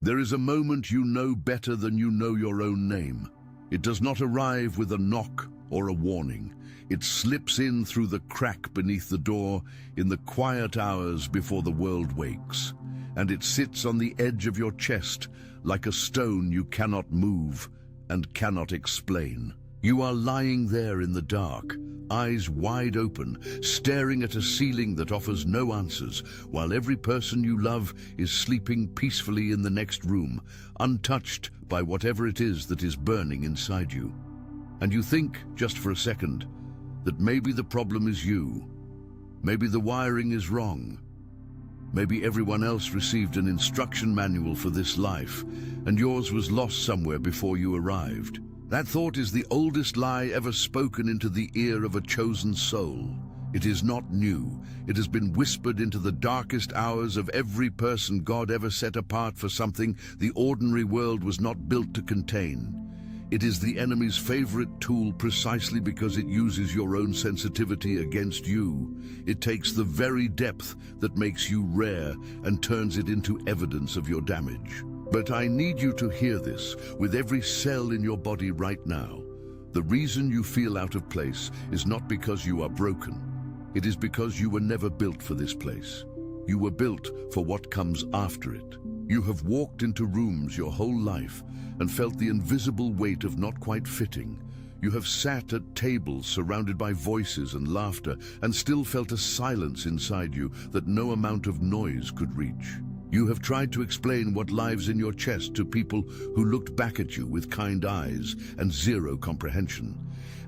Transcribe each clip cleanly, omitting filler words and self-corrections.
There is a moment you know better than you know your own name. It does not arrive with a knock or a warning. It slips in through the crack beneath the door in the quiet hours before the world wakes. And it sits on the edge of your chest like a stone you cannot move and cannot explain. You are lying there in the dark, eyes wide open, staring at a ceiling that offers no answers, while every person you love is sleeping peacefully in the next room, untouched by whatever it is that is burning inside you. And you think, just for a second, that maybe the problem is you. Maybe the wiring is wrong. Maybe everyone else received an instruction manual for this life, and yours was lost somewhere before you arrived. That thought is the oldest lie ever spoken into the ear of a chosen soul. It is not new. It has been whispered into the darkest hours of every person God ever set apart for something the ordinary world was not built to contain. It is the enemy's favorite tool precisely because it uses your own sensitivity against you. It takes the very depth that makes you rare and turns it into evidence of your damage. But I need you to hear this with every cell in your body right now. The reason you feel out of place is not because you are broken. It is because you were never built for this place. You were built for what comes after it. You have walked into rooms your whole life and felt the invisible weight of not quite fitting. You have sat at tables surrounded by voices and laughter and still felt a silence inside you that no amount of noise could reach. You have tried to explain what lives in your chest to people who looked back at you with kind eyes and zero comprehension.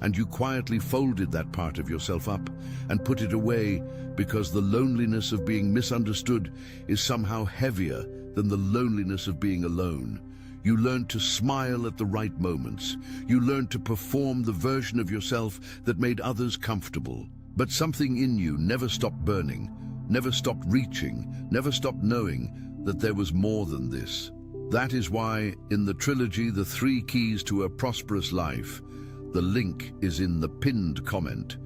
And you quietly folded that part of yourself up and put it away because the loneliness of being misunderstood is somehow heavier than the loneliness of being alone. You learned to smile at the right moments. You learned to perform the version of yourself that made others comfortable. But something in you never stopped burning, never stopped reaching, never stopped knowing that there was more than this. That is why, in the trilogy, The 3 Keys to a Prosperous Life, the link is in the pinned comment.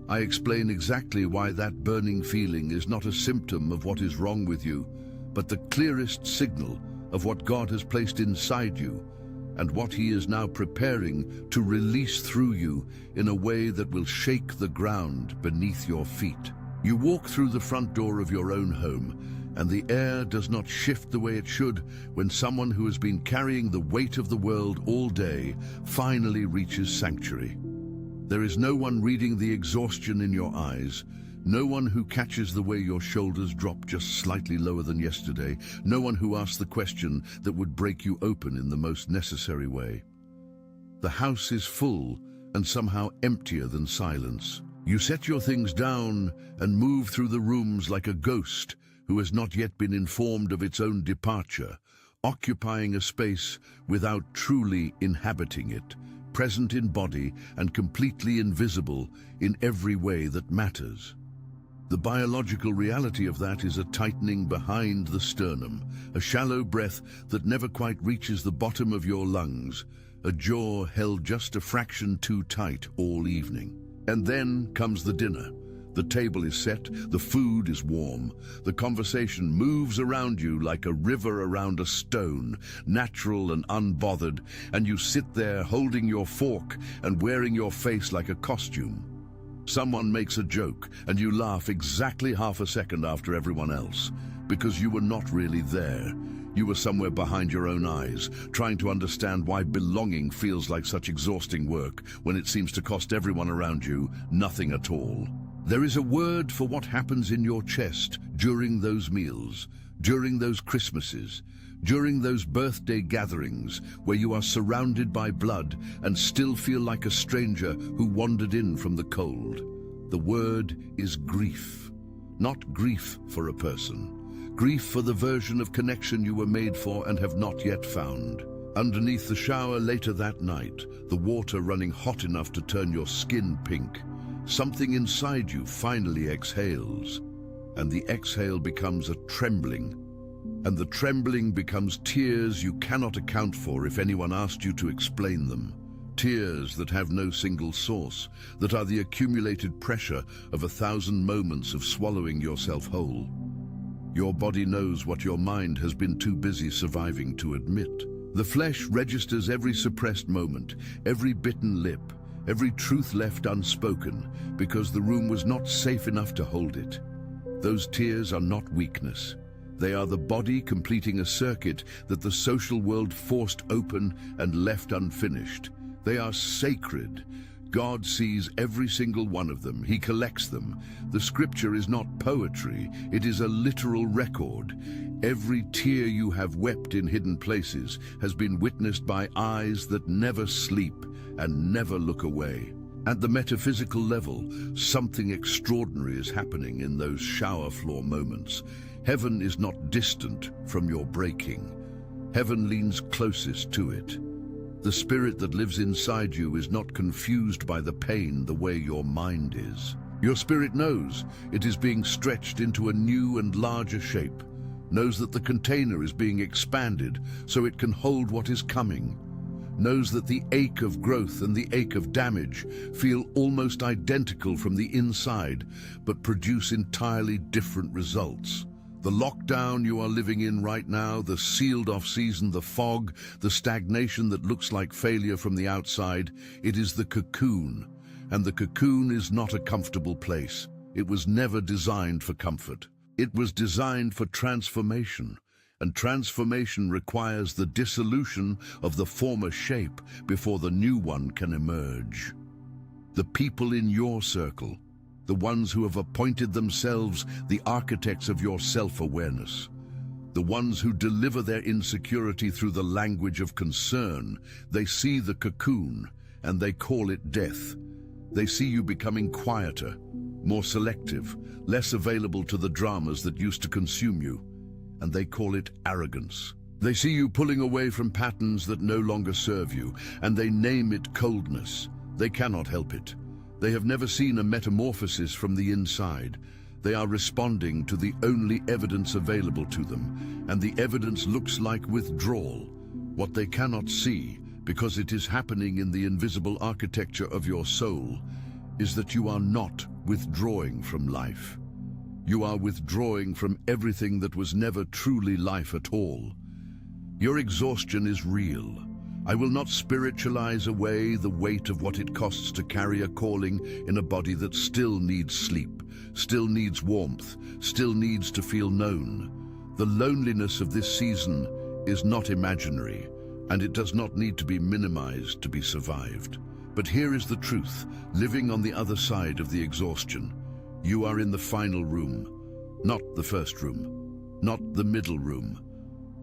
I explain exactly why that burning feeling is not a symptom of what is wrong with you, but the clearest signal of what God has placed inside you and what He is now preparing to release through you in a way that will shake the ground beneath your feet. You walk through the front door of your own home, and the air does not shift the way it should when someone who has been carrying the weight of the world all day finally reaches sanctuary. There is no one reading the exhaustion in your eyes, no one who catches the way your shoulders drop just slightly lower than yesterday, no one who asks the question that would break you open in the most necessary way. The house is full and somehow emptier than silence. You set your things down and move through the rooms like a ghost who has not yet been informed of its own departure, occupying a space without truly inhabiting it, present in body and completely invisible in every way that matters. The biological reality of that is a tightening behind the sternum, a shallow breath that never quite reaches the bottom of your lungs, a jaw held just a fraction too tight all evening. And then comes the dinner. The table is set, the food is warm, the conversation moves around you like a river around a stone, natural and unbothered, and you sit there holding your fork and wearing your face like a costume. Someone makes a joke, and you laugh exactly half a second after everyone else, because you were not really there. You were somewhere behind your own eyes, trying to understand why belonging feels like such exhausting work when it seems to cost everyone around you nothing at all. There is a word for what happens in your chest during those meals, during those Christmases, during those birthday gatherings where you are surrounded by blood and still feel like a stranger who wandered in from the cold. The word is grief. Not grief for a person. Grief for the version of connection you were made for and have not yet found. Underneath the shower later that night, the water running hot enough to turn your skin pink, something inside you finally exhales, and the exhale becomes a trembling, and the trembling becomes tears you cannot account for if anyone asked you to explain them. Tears that have no single source, that are the accumulated pressure of 1,000 moments of swallowing yourself whole. Your body knows what your mind has been too busy surviving to admit. The flesh registers every suppressed moment, every bitten lip, every truth left unspoken, because the room was not safe enough to hold it. Those tears are not weakness. They are the body completing a circuit that the social world forced open and left unfinished. They are sacred. God sees every single one of them. He collects them. The scripture is not poetry. It is a literal record. Every tear you have wept in hidden places has been witnessed by eyes that never sleep and never look away. At the metaphysical level, something extraordinary is happening in those shower floor moments. Heaven is not distant from your breaking. Heaven leans closest to it. The spirit that lives inside you is not confused by the pain the way your mind is. Your spirit knows it is being stretched into a new and larger shape, knows that the container is being expanded so it can hold what is coming, knows that the ache of growth and the ache of damage feel almost identical from the inside, but produce entirely different results. The lockdown you are living in right now, the sealed-off season, the fog, the stagnation that looks like failure from the outside, it is the cocoon. And the cocoon is not a comfortable place. It was never designed for comfort. It was designed for transformation. And transformation requires the dissolution of the former shape before the new one can emerge. The people in your circle, the ones who have appointed themselves the architects of your self-awareness, the ones who deliver their insecurity through the language of concern, they see the cocoon and they call it death. They see you becoming quieter, more selective, less available to the dramas that used to consume you, and they call it arrogance. They see you pulling away from patterns that no longer serve you, and they name it coldness. They cannot help it. They have never seen a metamorphosis from the inside. They are responding to the only evidence available to them, and the evidence looks like withdrawal. What they cannot see, because it is happening in the invisible architecture of your soul, is that you are not withdrawing from life. You are withdrawing from everything that was never truly life at all. Your exhaustion is real. I will not spiritualize away the weight of what it costs to carry a calling in a body that still needs sleep, still needs warmth, still needs to feel known. The loneliness of this season is not imaginary, and it does not need to be minimized to be survived. But here is the truth, living on the other side of the exhaustion. You are in the final room, not the first room, not the middle room,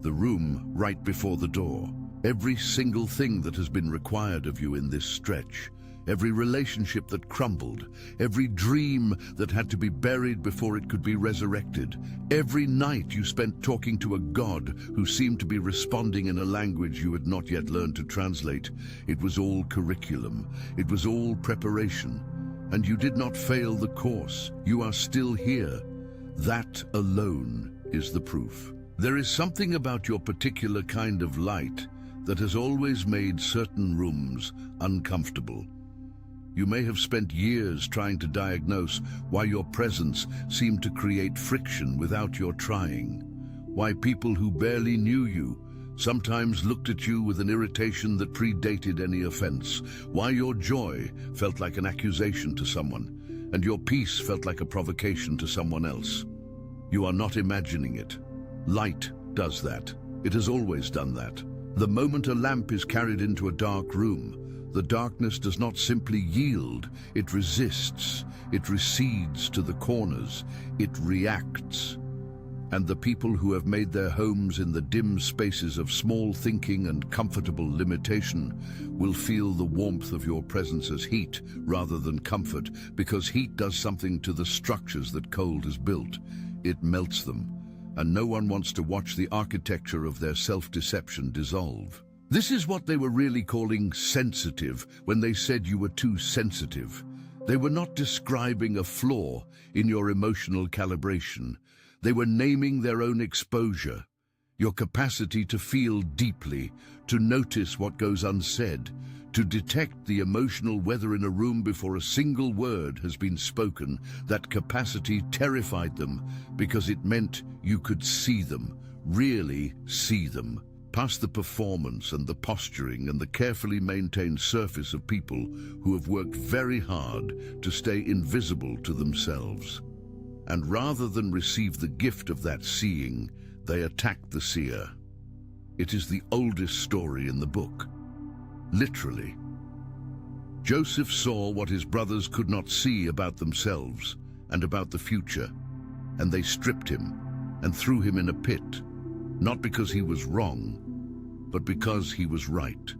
the room right before the door. Every single thing that has been required of you in this stretch, every relationship that crumbled, every dream that had to be buried before it could be resurrected, every night you spent talking to a God who seemed to be responding in a language you had not yet learned to translate, it was all curriculum, it was all preparation, and you did not fail the course. You are still here. That alone is the proof. There is something about your particular kind of light that has always made certain rooms uncomfortable. You may have spent years trying to diagnose why your presence seemed to create friction without your trying, why people who barely knew you sometimes looked at you with an irritation that predated any offense, why your joy felt like an accusation to someone, and your peace felt like a provocation to someone else. You are not imagining it. Light does that. It has always done that. The moment a lamp is carried into a dark room, the darkness does not simply yield, it resists, it recedes to the corners, it reacts. And the people who have made their homes in the dim spaces of small thinking and comfortable limitation will feel the warmth of your presence as heat rather than comfort, because heat does something to the structures that cold has built. It melts them. And no one wants to watch the architecture of their self-deception dissolve. This is what they were really calling sensitive when they said you were too sensitive. They were not describing a flaw in your emotional calibration. They were naming their own exposure. Your capacity to feel deeply, to notice what goes unsaid, to detect the emotional weather in a room before a single word has been spoken. That capacity terrified them because it meant you could see them, really see them, past the performance and the posturing and the carefully maintained surface of people who have worked very hard to stay invisible to themselves. And rather than receive the gift of that seeing, they attack the seer. It is the oldest story in the book. Literally. Joseph saw what his brothers could not see about themselves and about the future, and they stripped him and threw him in a pit, not because he was wrong, but because he was right.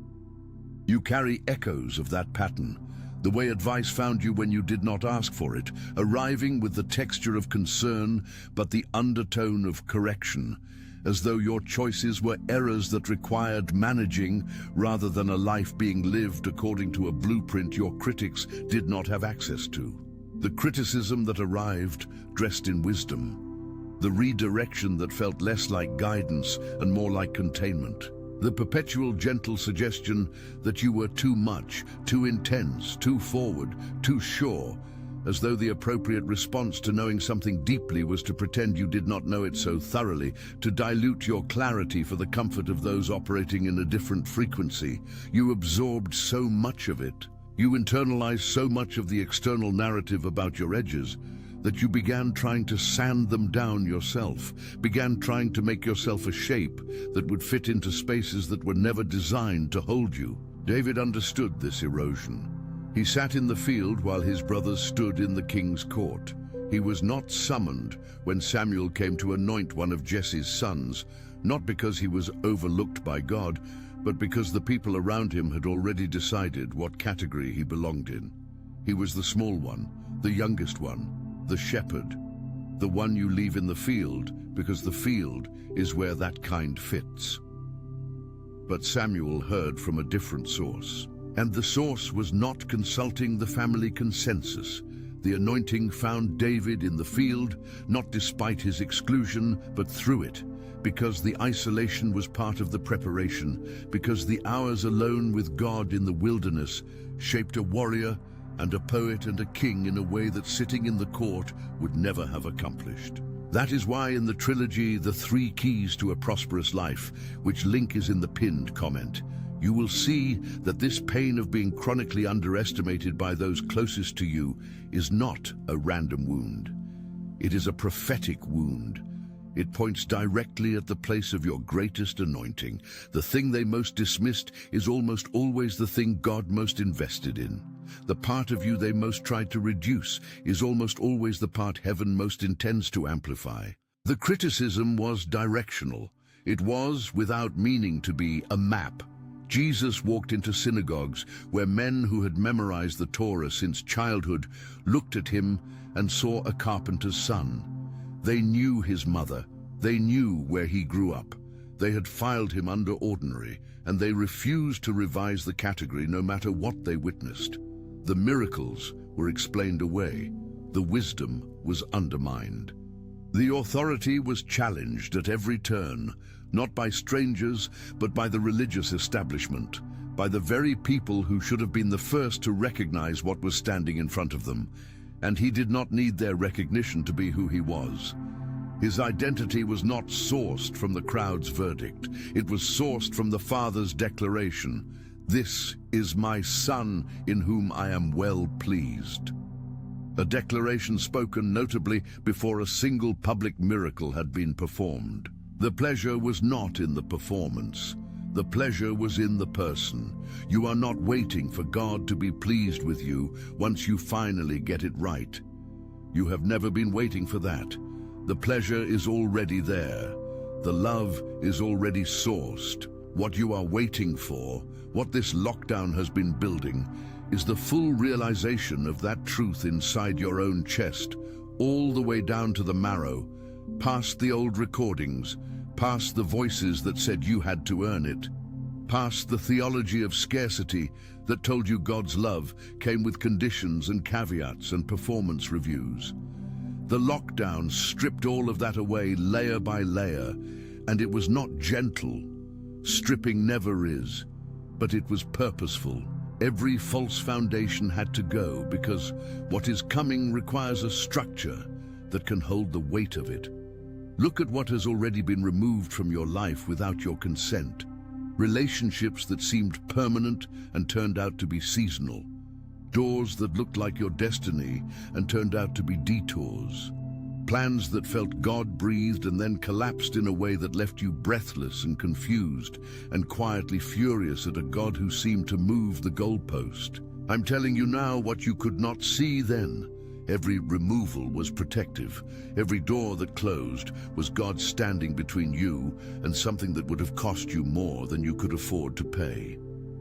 You carry echoes of that pattern, the way advice found you when you did not ask for it, arriving with the texture of concern but the undertone of correction, as though your choices were errors that required managing rather than a life being lived according to a blueprint your critics did not have access to. The criticism that arrived dressed in wisdom, the redirection that felt less like guidance and more like containment. The perpetual gentle suggestion that you were too much, too intense, too forward, too sure, as though the appropriate response to knowing something deeply was to pretend you did not know it so thoroughly, to dilute your clarity for the comfort of those operating in a different frequency. You absorbed so much of it. You internalized so much of the external narrative about your edges that you began trying to sand them down yourself, began trying to make yourself a shape that would fit into spaces that were never designed to hold you. David understood this erosion. He sat in the field while his brothers stood in the king's court. He was not summoned when Samuel came to anoint one of Jesse's sons, not because he was overlooked by God, but because the people around him had already decided what category he belonged in. He was the small one, the youngest one, the shepherd, the one you leave in the field because the field is where that kind fits. But Samuel heard from a different source, and the source was not consulting the family consensus. The anointing found David in the field, not despite his exclusion, but through it, because the isolation was part of the preparation, because the hours alone with God in the wilderness shaped a warrior and a poet and a king in a way that sitting in the court would never have accomplished. That is why in the trilogy, The 3 Keys to a Prosperous Life, which link is in the pinned comment, you will see that this pain of being chronically underestimated by those closest to you is not a random wound. It is a prophetic wound. It points directly at the place of your greatest anointing. The thing they most dismissed is almost always the thing God most invested in. The part of you they most tried to reduce is almost always the part heaven most intends to amplify. The criticism was directional. It was, without meaning to be, a map. Jesus walked into synagogues where men who had memorized the Torah since childhood looked at him and saw a carpenter's son. They knew his mother. They knew where he grew up. They had filed him under ordinary, and they refused to revise the category no matter what they witnessed. The miracles were explained away. The wisdom was undermined. The authority was challenged at every turn, not by strangers, but by the religious establishment, by the very people who should have been the first to recognize what was standing in front of them. And he did not need their recognition to be who he was. His identity was not sourced from the crowd's verdict. It was sourced from the Father's declaration, "This is my Son in whom I am well pleased." A declaration spoken notably before a single public miracle had been performed. The pleasure was not in the performance. The pleasure was in the person. You are not waiting for God to be pleased with you once you finally get it right. You have never been waiting for that. The pleasure is already there. The love is already sourced. What you are waiting for, what this lockdown has been building, is the full realization of that truth inside your own chest, all the way down to the marrow, past the old recordings, past the voices that said you had to earn it, past the theology of scarcity that told you God's love came with conditions and caveats and performance reviews. The lockdown stripped all of that away layer by layer, And it was not gentle. Stripping never is, but it was purposeful. Every false foundation had to go because what is coming requires a structure that can hold the weight of it. Look at what has already been removed from your life without your consent. Relationships that seemed permanent and turned out to be seasonal. Doors that looked like your destiny and turned out to be detours. Plans that felt God-breathed and then collapsed in a way that left you breathless and confused and quietly furious at a God who seemed to move the goalpost. I'm telling you now what you could not see then. Every removal was protective. Every door that closed was God standing between you and something that would have cost you more than you could afford to pay.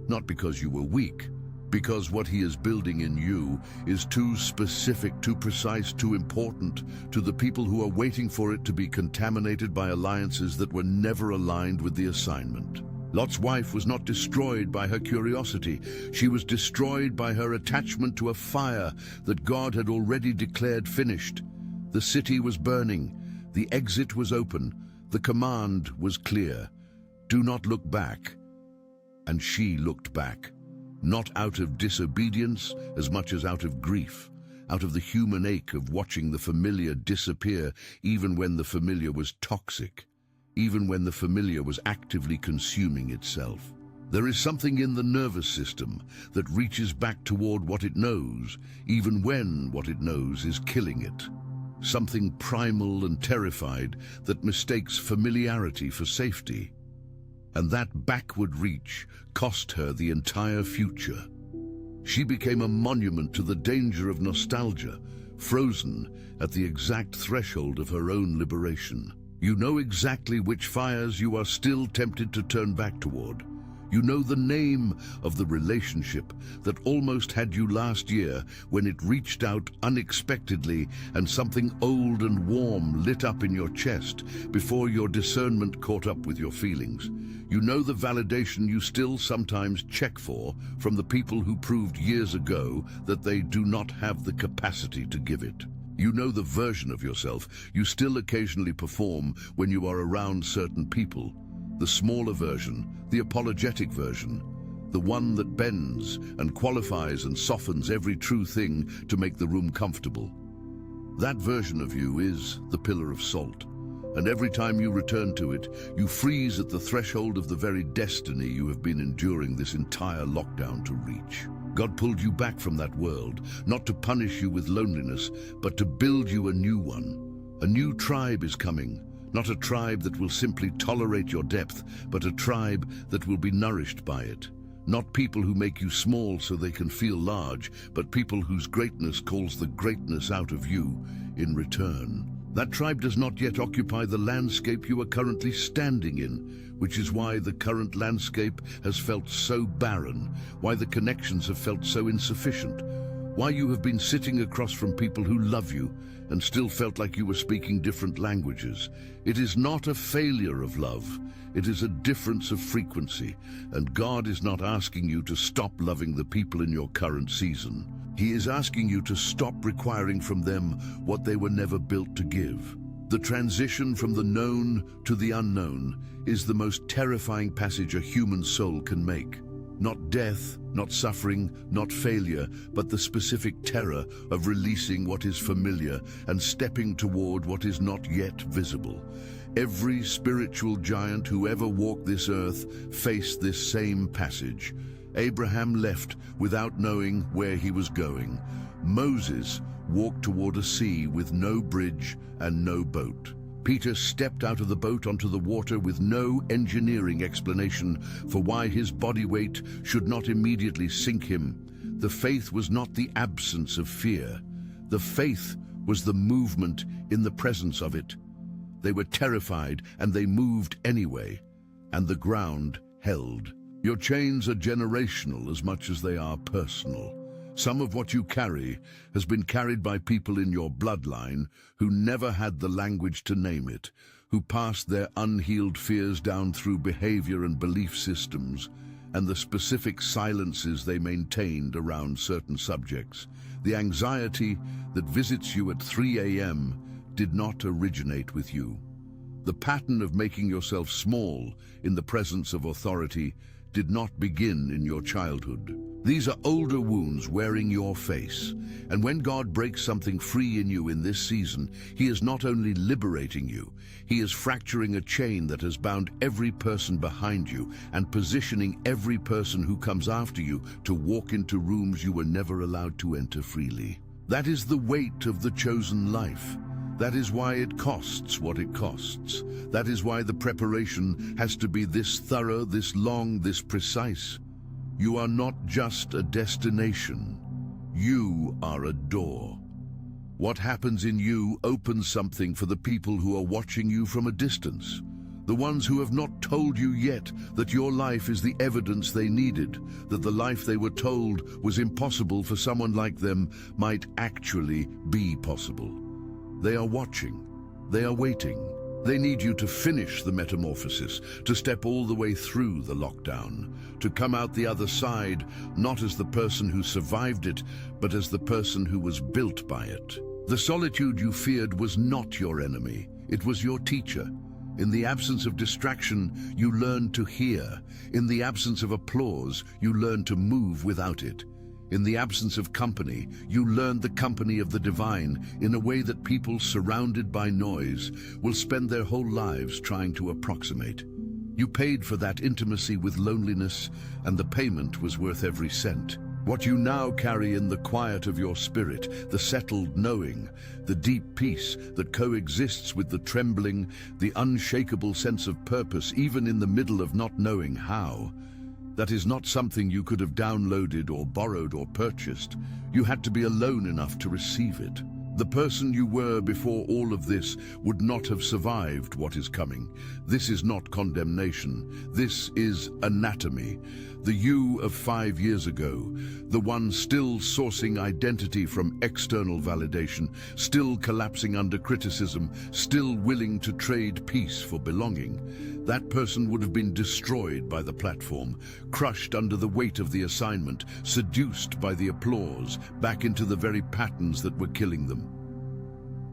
Not because you were weak, because what he is building in you is too specific, too precise, too important to the people who are waiting for it to be contaminated by alliances that were never aligned with the assignment. Lot's wife was not destroyed by her curiosity. She was destroyed by her attachment to a fire that God had already declared finished. The city was burning. The exit was open. The command was clear. Do not look back. And she looked back. Not out of disobedience as much as out of grief, out of the human ache of watching the familiar disappear even when the familiar was toxic, even when the familiar was actively consuming itself. There is something in the nervous system that reaches back toward what it knows, even when what it knows is killing it. Something primal and terrified that mistakes familiarity for safety. And that backward reach cost her the entire future. She became a monument to the danger of nostalgia, frozen at the exact threshold of her own liberation. You know exactly which fires you are still tempted to turn back toward. You know the name of the relationship that almost had you last year when it reached out unexpectedly and something old and warm lit up in your chest before your discernment caught up with your feelings. You know the validation you still sometimes check for from the people who proved years ago that they do not have the capacity to give it. You know the version of yourself you still occasionally perform when you are around certain people. The smaller version, the apologetic version, the one that bends and qualifies and softens every true thing to make the room comfortable. That version of you is the pillar of salt, and every time you return to it, you freeze at the threshold of the very destiny you have been enduring this entire lockdown to reach. God pulled you back from that world, not to punish you with loneliness, but to build you a new one. A new tribe is coming. Not a tribe that will simply tolerate your depth, but a tribe that will be nourished by it. Not people who make you small so they can feel large, but people whose greatness calls the greatness out of you in return. That tribe does not yet occupy the landscape you are currently standing in, which is why the current landscape has felt so barren, why the connections have felt so insufficient, why you have been sitting across from people who love you and still felt like you were speaking different languages. It is not a failure of love. It is a difference of frequency, and God is not asking you to stop loving the people in your current season. He is asking you to stop requiring from them what they were never built to give. The transition from the known to the unknown is the most terrifying passage a human soul can make. Not death, not suffering, not failure, but the specific terror of releasing what is familiar and stepping toward what is not yet visible. Every spiritual giant who ever walked this earth faced this same passage. Abraham left without knowing where he was going. Moses walked toward a sea with no bridge and no boat. Peter stepped out of the boat onto the water with no engineering explanation for why his body weight should not immediately sink him. The faith was not the absence of fear. The faith was the movement in the presence of it. They were terrified and they moved anyway, and the ground held. Your chains are generational as much as they are personal. Some of what you carry has been carried by people in your bloodline who never had the language to name it, who passed their unhealed fears down through behavior and belief systems, and the specific silences they maintained around certain subjects. The anxiety that visits you at 3 a.m. did not originate with you. The pattern of making yourself small in the presence of authority did not begin in your childhood. These are older wounds wearing your face. And when God breaks something free in you in this season, He is not only liberating you, He is fracturing a chain that has bound every person behind you and positioning every person who comes after you to walk into rooms you were never allowed to enter freely. That is the weight of the chosen life. That is why it costs what it costs. That is why the preparation has to be this thorough, this long, this precise. You are not just a destination. You are a door. What happens in you opens something for the people who are watching you from a distance. The ones who have not told you yet that your life is the evidence they needed, that the life they were told was impossible for someone like them might actually be possible. They are watching. They are waiting. They need you to finish the metamorphosis, to step all the way through the lockdown, to come out the other side, not as the person who survived it, but as the person who was built by it. The solitude you feared was not your enemy. It was your teacher. In the absence of distraction, you learned to hear. In the absence of applause, you learned to move without it. In the absence of company, you learned the company of the divine in a way that people surrounded by noise will spend their whole lives trying to approximate. You paid for that intimacy with loneliness, and the payment was worth every cent. What you now carry in the quiet of your spirit, the settled knowing, the deep peace that coexists with the trembling, the unshakable sense of purpose even in the middle of not knowing how, that is not something you could have downloaded or borrowed or purchased. You had to be alone enough to receive it. The person you were before all of this would not have survived what is coming. This is not condemnation. This is anatomy. The you of 5 years ago, the one still sourcing identity from external validation, still collapsing under criticism, still willing to trade peace for belonging. That person would have been destroyed by the platform, crushed under the weight of the assignment, seduced by the applause, back into the very patterns that were killing them.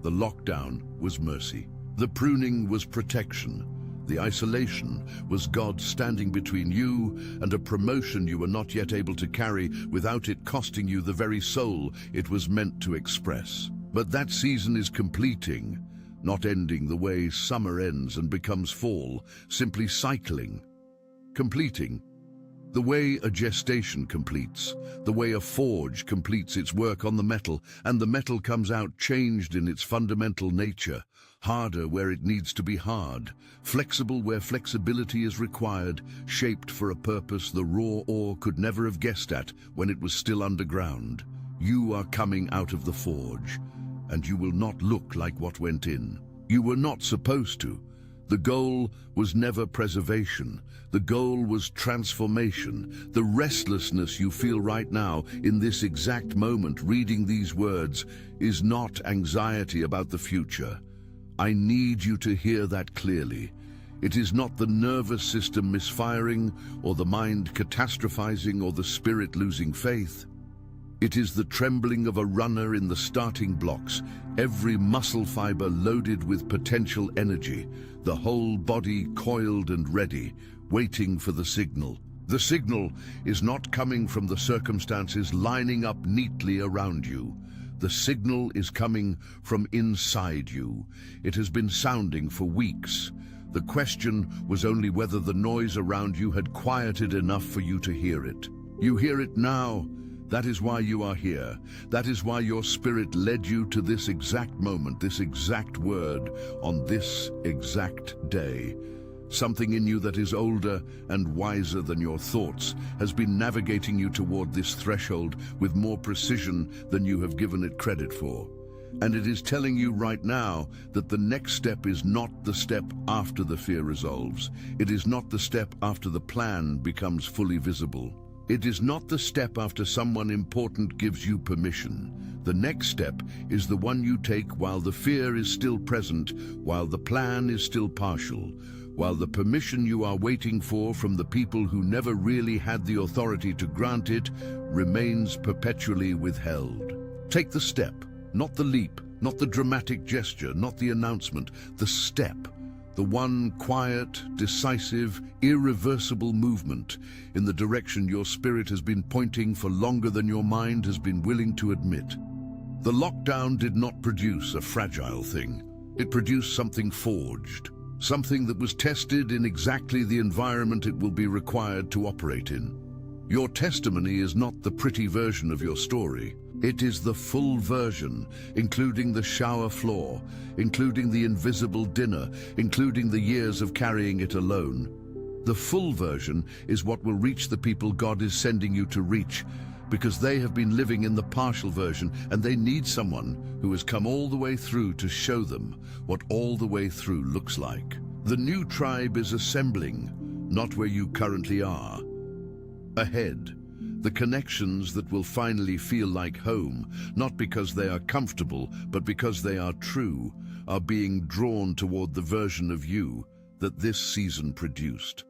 The lockdown was mercy. The pruning was protection. The isolation was God standing between you and a promotion you were not yet able to carry without it costing you the very soul it was meant to express. But that season is completing, not ending the way summer ends and becomes fall, simply cycling, completing. The way a gestation completes, the way a forge completes its work on the metal, and the metal comes out changed in its fundamental nature, harder where it needs to be hard, flexible where flexibility is required, shaped for a purpose the raw ore could never have guessed at when it was still underground. You are coming out of the forge, and you will not look like what went in. You were not supposed to. The goal was never preservation. The goal was transformation. The restlessness you feel right now, in this exact moment, reading these words, is not anxiety about the future. I need you to hear that clearly. It is not the nervous system misfiring, or the mind catastrophizing, or the spirit losing faith. It is the trembling of a runner in the starting blocks, every muscle fiber loaded with potential energy, the whole body coiled and ready, waiting for the signal. The signal is not coming from the circumstances lining up neatly around you. The signal is coming from inside you. It has been sounding for weeks. The question was only whether the noise around you had quieted enough for you to hear it. You hear it now. That is why you are here. That is why your spirit led you to this exact moment, this exact word, on this exact day. Something in you that is older and wiser than your thoughts has been navigating you toward this threshold with more precision than you have given it credit for. And it is telling you right now that the next step is not the step after the fear resolves. It is not the step after the plan becomes fully visible. It is not the step after someone important gives you permission. The next step is the one you take while the fear is still present, while the plan is still partial, while the permission you are waiting for from the people who never really had the authority to grant it remains perpetually withheld. Take the step, not the leap, not the dramatic gesture, not the announcement, the step. The one quiet, decisive, irreversible movement in the direction your spirit has been pointing for longer than your mind has been willing to admit. The lockdown did not produce a fragile thing. It produced something forged, something that was tested in exactly the environment it will be required to operate in. Your testimony is not the pretty version of your story. It is the full version, including the shower floor, including the invisible dinner, including the years of carrying it alone. The full version is what will reach the people God is sending you to reach, because they have been living in the partial version and they need someone who has come all the way through to show them what all the way through looks like. The new tribe is assembling, not where you currently are. Ahead, the connections that will finally feel like home, not because they are comfortable, but because they are true, are being drawn toward the version of you that this season produced.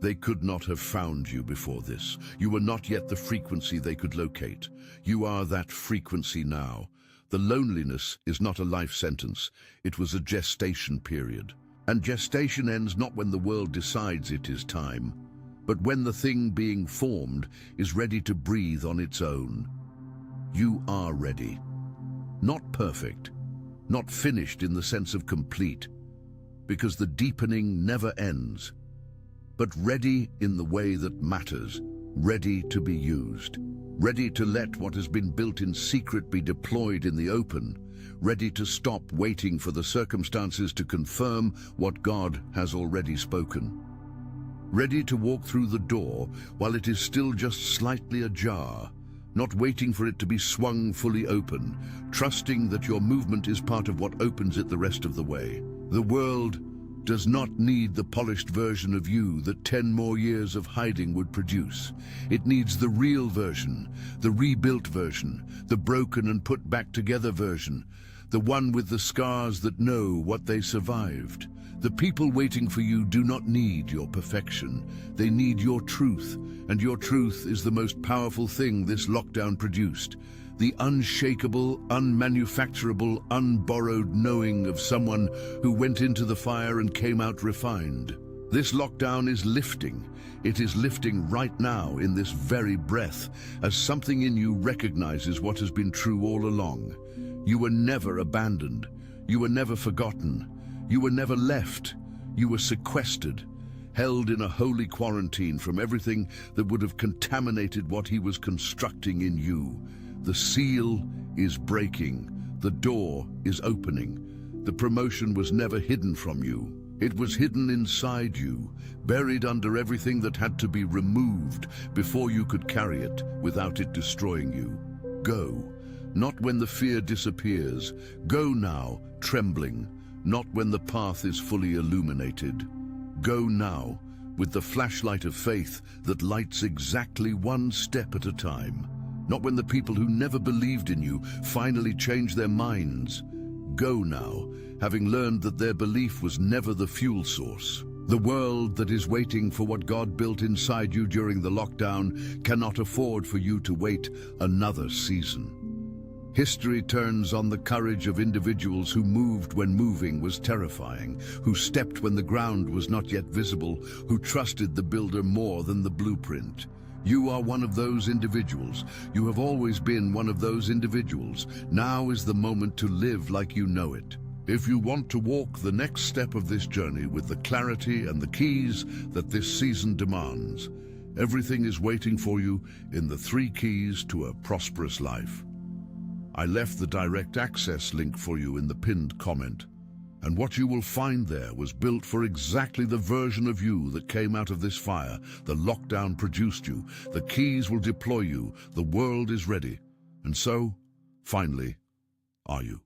They could not have found you before this. You were not yet the frequency they could locate. You are that frequency now. The loneliness is not a life sentence. It was a gestation period. And gestation ends not when the world decides it is time, but when the thing being formed is ready to breathe on its own. You are ready. Not perfect, not finished in the sense of complete, because the deepening never ends, but ready in the way that matters, ready to be used, ready to let what has been built in secret be deployed in the open, ready to stop waiting for the circumstances to confirm what God has already spoken. Ready to walk through the door while it is still just slightly ajar, not waiting for it to be swung fully open, trusting that your movement is part of what opens it the rest of the way. The world does not need the polished version of you that 10 more years of hiding would produce. It needs the real version, the rebuilt version, the broken and put back together version, the one with the scars that know what they survived. The people waiting for you do not need your perfection. They need your truth, and your truth is the most powerful thing this lockdown produced. The unshakable, unmanufacturable, unborrowed knowing of someone who went into the fire and came out refined. This lockdown is lifting. It is lifting right now in this very breath, as something in you recognizes what has been true all along. You were never abandoned. You were never forgotten. You were never left. You were sequestered, held in a holy quarantine from everything that would have contaminated what he was constructing in you. The seal is breaking. The door is opening. The promotion was never hidden from you. It was hidden inside you, buried under everything that had to be removed before you could carry it without it destroying you. Go, not when the fear disappears. Go now, trembling, not when the path is fully illuminated. Go now, with the flashlight of faith that lights exactly one step at a time. Not when the people who never believed in you finally change their minds. Go now, having learned that their belief was never the fuel source. The world that is waiting for what God built inside you during the lockdown cannot afford for you to wait another season. History turns on the courage of individuals who moved when moving was terrifying, who stepped when the ground was not yet visible, who trusted the builder more than the blueprint. You are one of those individuals. You have always been one of those individuals. Now is the moment to live like you know it. If you want to walk the next step of this journey with the clarity and the keys that this season demands, everything is waiting for you in the 3 keys to a prosperous life. I left the direct access link for you in the pinned comment, and what you will find there was built for exactly the version of you that came out of this fire. The lockdown produced you. The keys will deploy you. The world is ready. And so, finally, are you?